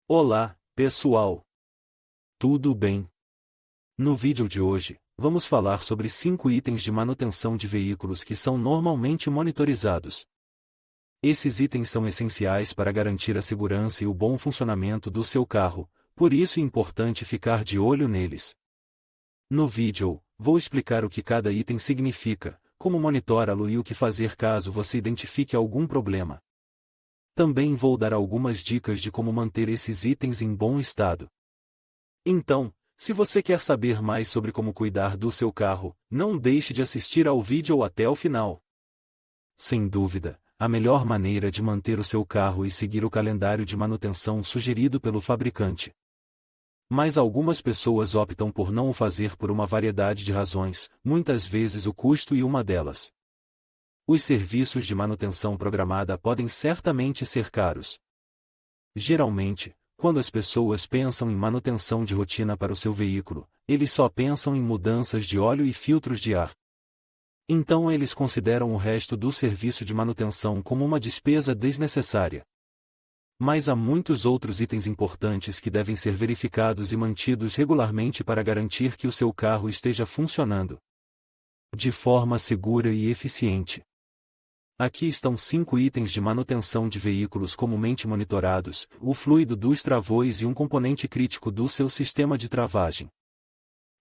Olá, pessoal! Tudo bem? No vídeo de hoje, vamos falar sobre 5 itens de manutenção de veículos que são normalmente monitorizados. Esses itens são essenciais para garantir a segurança e o bom funcionamento do seu carro, por isso é importante ficar de olho neles. No vídeo, vou explicar o que cada item significa, como monitorá-lo e o que fazer caso você identifique algum problema. Também vou dar algumas dicas de como manter esses itens em bom estado. Então, se você quer saber mais sobre como cuidar do seu carro, não deixe de assistir ao vídeo até o final. Sem dúvida, a melhor maneira de manter o seu carro é seguir o calendário de manutenção sugerido pelo fabricante. Mas algumas pessoas optam por não o fazer por uma variedade de razões, muitas vezes o custo é uma delas. Os serviços de manutenção programada podem certamente ser caros. Geralmente, quando as pessoas pensam em manutenção de rotina para o seu veículo, eles só pensam em mudanças de óleo e filtros de ar. Então eles consideram o resto do serviço de manutenção como uma despesa desnecessária. Mas há muitos outros itens importantes que devem ser verificados e mantidos regularmente para garantir que o seu carro esteja funcionando de forma segura e eficiente. Aqui estão 5 itens de manutenção de veículos comumente monitorados: o fluido dos travões e um componente crítico do seu sistema de travagem.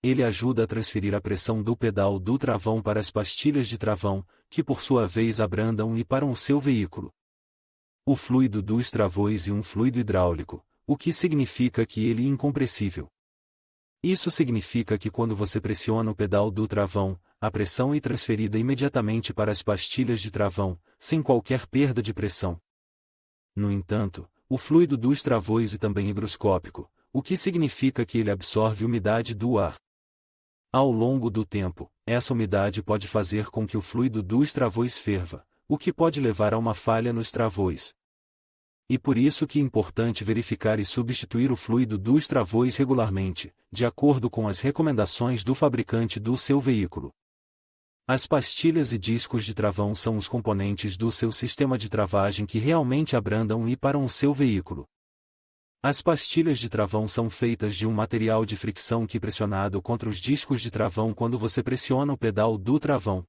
Ele ajuda a transferir a pressão do pedal do travão para as pastilhas de travão, que por sua vez abrandam e param o seu veículo. O fluido dos travões é um fluido hidráulico, o que significa que ele é incompressível. Isso significa que quando você pressiona o pedal do travão, a pressão é transferida imediatamente para as pastilhas de travão, sem qualquer perda de pressão. No entanto, o fluido dos travões é também higroscópico, o que significa que ele absorve umidade do ar. Ao longo do tempo, essa umidade pode fazer com que o fluido dos travões ferva, o que pode levar a uma falha nos travões. E por isso que é importante verificar e substituir o fluido dos travões regularmente, de acordo com as recomendações do fabricante do seu veículo. As pastilhas e discos de travão são os componentes do seu sistema de travagem que realmente abrandam e param o seu veículo. As pastilhas de travão são feitas de um material de fricção que é pressionado contra os discos de travão quando você pressiona o pedal do travão.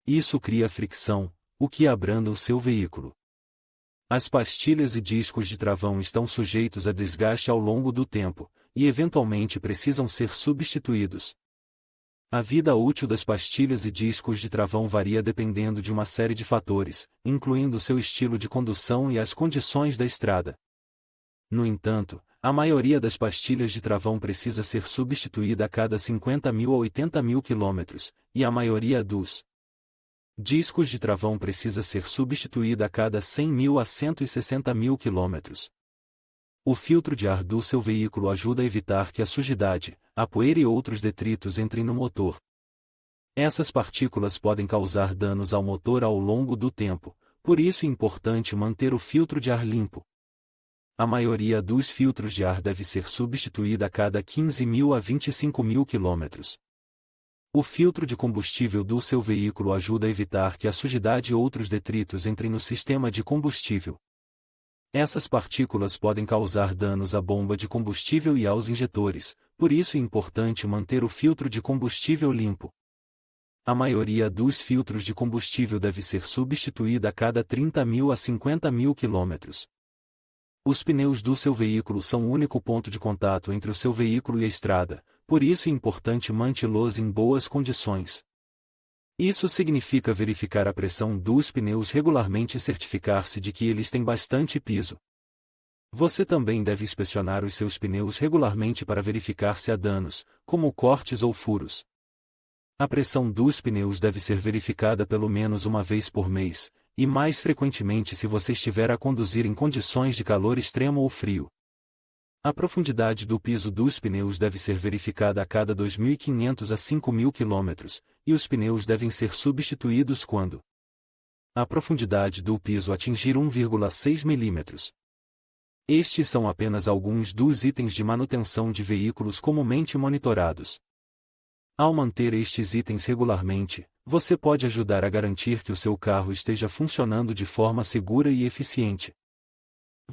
Isso cria fricção, o que abranda o seu veículo. As pastilhas e discos de travão estão sujeitos a desgaste ao longo do tempo, e eventualmente precisam ser substituídos. A vida útil das pastilhas e discos de travão varia dependendo de uma série de fatores, incluindo seu estilo de condução e as condições da estrada. No entanto, a maioria das pastilhas de travão precisa ser substituída a cada 50.000 a 80.000 km, e a maioria dos discos de travão precisa ser substituída a cada 100.000 a 160.000 km. O filtro de ar do seu veículo ajuda a evitar que a sujidade, a poeira e outros detritos entrem no motor. Essas partículas podem causar danos ao motor ao longo do tempo, por isso é importante manter o filtro de ar limpo. A maioria dos filtros de ar deve ser substituída a cada 15.000 a 25.000 km. O filtro de combustível do seu veículo ajuda a evitar que a sujidade e outros detritos entrem no sistema de combustível. Essas partículas podem causar danos à bomba de combustível e aos injetores, por isso é importante manter o filtro de combustível limpo. A maioria dos filtros de combustível deve ser substituída a cada 30.000 a 50.000 km. Os pneus do seu veículo são o único ponto de contato entre o seu veículo e a estrada, por isso é importante mantê-los em boas condições. Isso significa verificar a pressão dos pneus regularmente e certificar-se de que eles têm bastante piso. Você também deve inspecionar os seus pneus regularmente para verificar se há danos, como cortes ou furos. A pressão dos pneus deve ser verificada pelo menos uma vez por mês, e mais frequentemente se você estiver a conduzir em condições de calor extremo ou frio. A profundidade do piso dos pneus deve ser verificada a cada 2.500 a 5.000 km, e os pneus devem ser substituídos quando a profundidade do piso atingir 1,6 mm. Estes são apenas alguns dos itens de manutenção de veículos comumente monitorados. Ao manter estes itens regularmente, você pode ajudar a garantir que o seu carro esteja funcionando de forma segura e eficiente.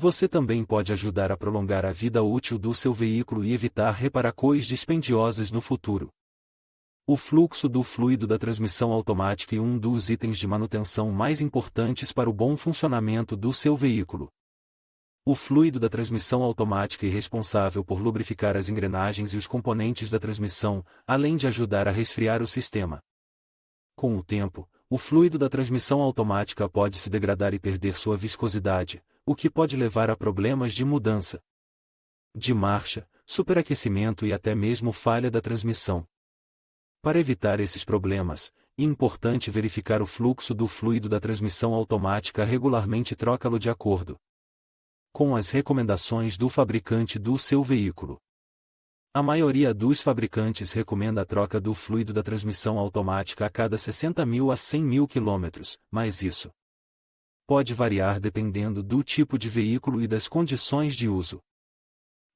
Você também pode ajudar a prolongar a vida útil do seu veículo e evitar reparações dispendiosas no futuro. O fluxo do fluido da transmissão automática é um dos itens de manutenção mais importantes para o bom funcionamento do seu veículo. O fluido da transmissão automática é responsável por lubrificar as engrenagens e os componentes da transmissão, além de ajudar a resfriar o sistema. Com o tempo, o fluido da transmissão automática pode se degradar e perder sua viscosidade, o que pode levar a problemas de mudança de marcha, superaquecimento e até mesmo falha da transmissão. Para evitar esses problemas, é importante verificar o fluxo do fluido da transmissão automática regularmente e trocá-lo de acordo com as recomendações do fabricante do seu veículo. A maioria dos fabricantes recomenda a troca do fluido da transmissão automática a cada 60.000 a 100.000 km, mas isso pode variar dependendo do tipo de veículo e das condições de uso.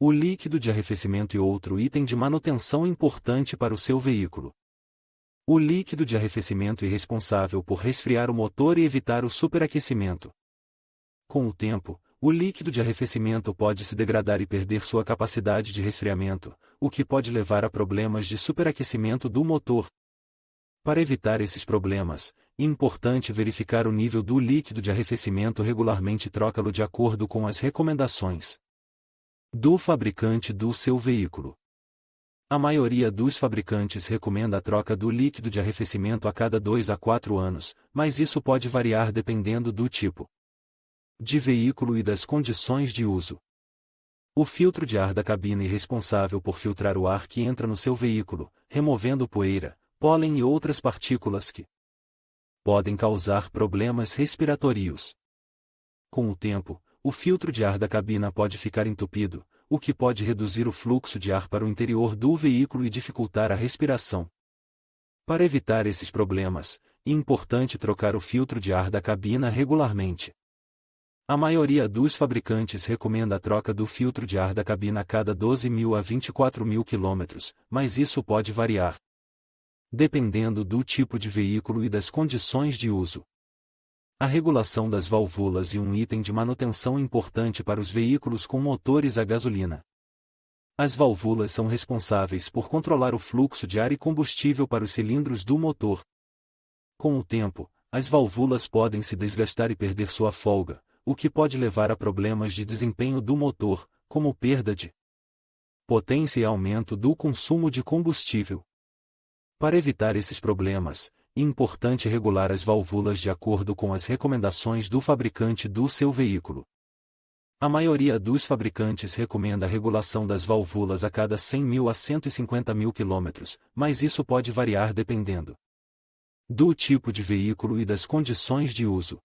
O líquido de arrefecimento é outro item de manutenção importante para o seu veículo. O líquido de arrefecimento é responsável por resfriar o motor e evitar o superaquecimento. Com o tempo, o líquido de arrefecimento pode se degradar e perder sua capacidade de resfriamento, o que pode levar a problemas de superaquecimento do motor. Para evitar esses problemas, é importante verificar o nível do líquido de arrefecimento regularmente e trocá-lo de acordo com as recomendações do fabricante do seu veículo. A maioria dos fabricantes recomenda a troca do líquido de arrefecimento a cada 2 a 4 anos, mas isso pode variar dependendo do tipo de veículo e das condições de uso. O filtro de ar da cabine é responsável por filtrar o ar que entra no seu veículo, removendo poeira, pólen e outras partículas que podem causar problemas respiratórios. Com o tempo, o filtro de ar da cabina pode ficar entupido, o que pode reduzir o fluxo de ar para o interior do veículo e dificultar a respiração. Para evitar esses problemas, é importante trocar o filtro de ar da cabina regularmente. A maioria dos fabricantes recomenda a troca do filtro de ar da cabina a cada 12.000 a 24.000 km, mas isso pode variar dependendo do tipo de veículo e das condições de uso. A regulação das válvulas é um item de manutenção importante para os veículos com motores a gasolina. As válvulas são responsáveis por controlar o fluxo de ar e combustível para os cilindros do motor. Com o tempo, as válvulas podem se desgastar e perder sua folga, o que pode levar a problemas de desempenho do motor, como perda de potência e aumento do consumo de combustível. Para evitar esses problemas, é importante regular as válvulas de acordo com as recomendações do fabricante do seu veículo. A maioria dos fabricantes recomenda a regulação das válvulas a cada 100.000 a 150.000 km, mas isso pode variar dependendo do tipo de veículo e das condições de uso.